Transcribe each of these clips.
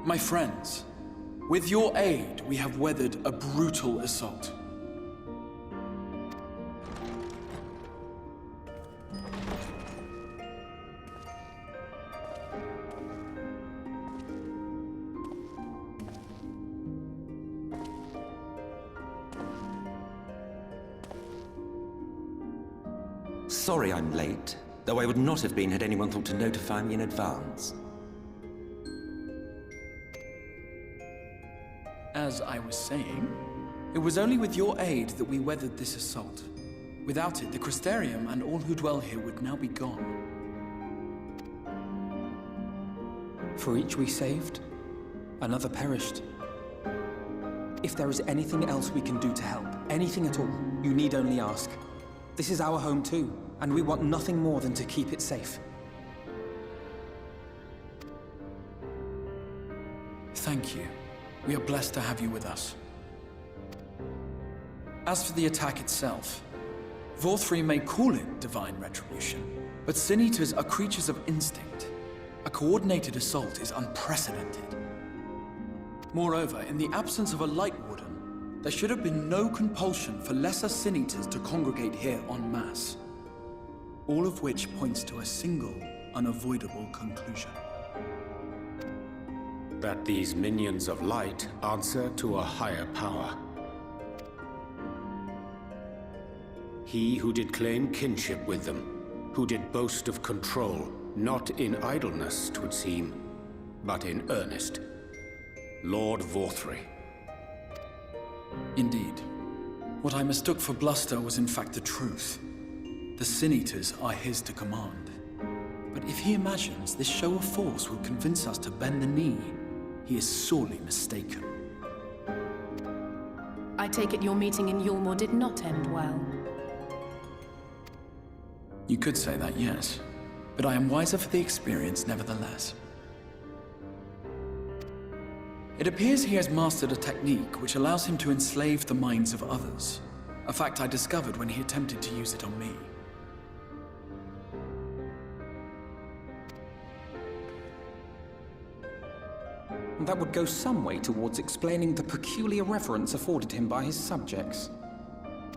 My friends, with your aid, we have weathered a brutal assault. Sorry I'm late, though I would not have been had anyone thought to notify me in advance. As I was saying, it was only with your aid that we weathered this assault. Without it, the Crystarium and all who dwell here would now be gone. For each we saved, another perished. If there is anything else we can do to help, anything at all, you need only ask. This is our home too, and we want nothing more than to keep it safe. Thank you. We are blessed to have you with us. As for the attack itself, Vauthry may call it divine retribution, but Sin Eaters are creatures of instinct. A coordinated assault is unprecedented. Moreover, in the absence of a Light Warden, there should have been no compulsion for lesser Sin Eaters to congregate here en masse. All of which points to a single, unavoidable conclusion. That these minions of light answer to a higher power. He who did claim kinship with them, who did boast of control, not in idleness, 'twould seem, but in earnest. Lord Vauthry. Indeed. What I mistook for bluster was in fact the truth. The Sin Eaters are his to command. But if he imagines this show of force will convince us to bend the knee, he is sorely mistaken. I take it your meeting in Yulmore did not end well. You could say that, yes. But I am wiser for the experience nevertheless. It appears he has mastered a technique which allows him to enslave the minds of others. A fact I discovered when he attempted to use it on me. That would go some way towards explaining the peculiar reverence afforded him by his subjects.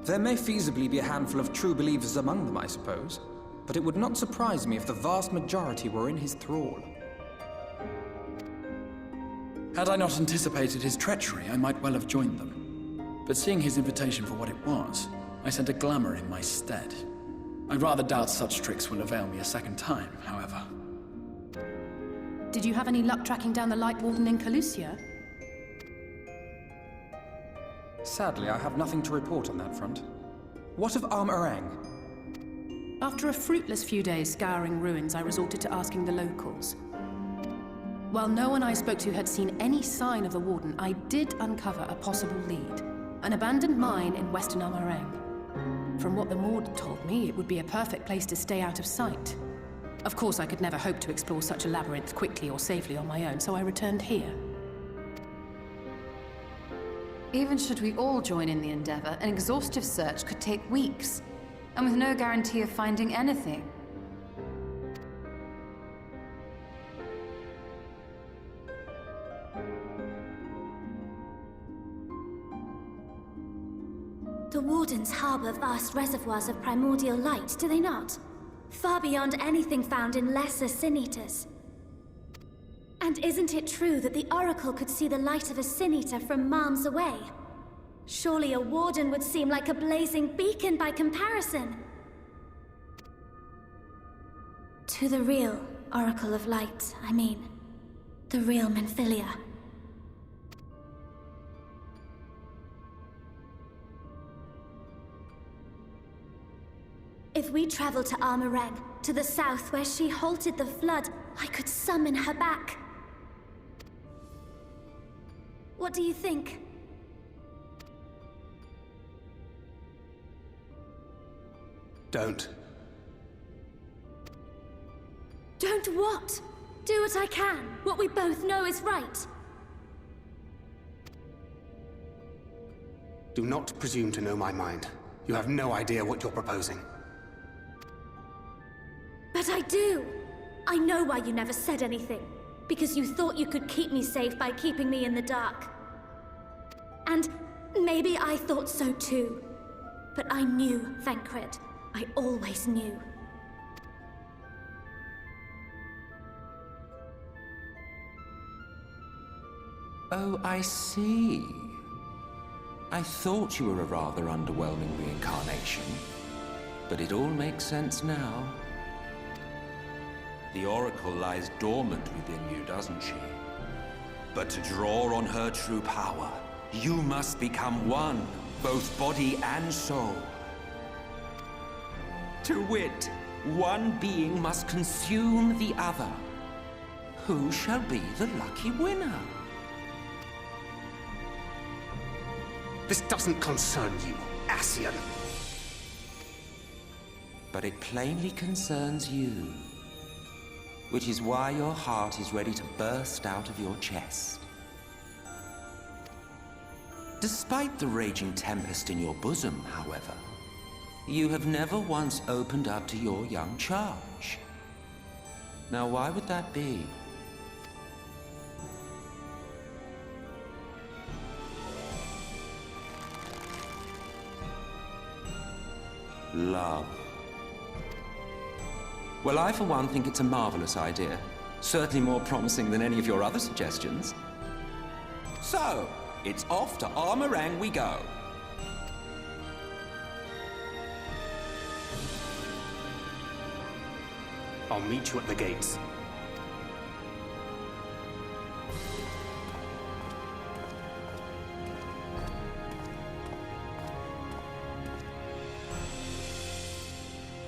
There may feasibly be a handful of true believers among them, I suppose, but it would not surprise me if the vast majority were in his thrall. Had I not anticipated his treachery, I might well have joined them. But seeing his invitation for what it was, I sent a glamour in my stead. I rather doubt such tricks will avail me a second time, however. Did you have any luck tracking down the Light Warden in Calusia? Sadly, I have nothing to report on that front. What of Armorang? After a fruitless few days scouring ruins, I resorted to asking the locals. While no one I spoke to had seen any sign of the Warden, I did uncover a possible lead. An abandoned mine in western Armorang. From what the Maud told me, it would be a perfect place to stay out of sight. Of course, I could never hope to explore such a labyrinth quickly or safely on my own, so I returned here. Even should we all join in the endeavor, an exhaustive search could take weeks, and with no guarantee of finding anything. The Wardens harbor vast reservoirs of primordial light, do they not? Far beyond anything found in lesser Sin Eaters. And isn't it true that the Oracle could see the light of a Sin Eater from miles away? Surely a Warden would seem like a blazing beacon by comparison. To the real Oracle of Light, I mean. The real Minfilia. If we travel to Armorang, to the south where she halted the flood, I could summon her back. What do you think? Don't. Don't what? Do what I can. What we both know is right. Do not presume to know my mind. You have no idea what you're proposing. But I do! I know why you never said anything. because you thought you could keep me safe by keeping me in the dark. And maybe I thought so too. But I knew, Thancred. I always knew. Oh, I see. I thought you were a rather underwhelming reincarnation. But it all makes sense now. The Oracle lies dormant within you, doesn't she? But to draw on her true power, you must become one, both body and soul. To wit, one being must consume the other. Who shall be the lucky winner? This doesn't concern you, Ascian. But it plainly concerns you. Which is why your heart is ready to burst out of your chest. Despite the raging tempest in your bosom, however, you have never once opened up to your young charge. Now, why would that be? Love. Well, I for one think it's a marvelous idea. Certainly more promising than any of your other suggestions. So, it's off to Armorang we go. I'll meet you at the gates.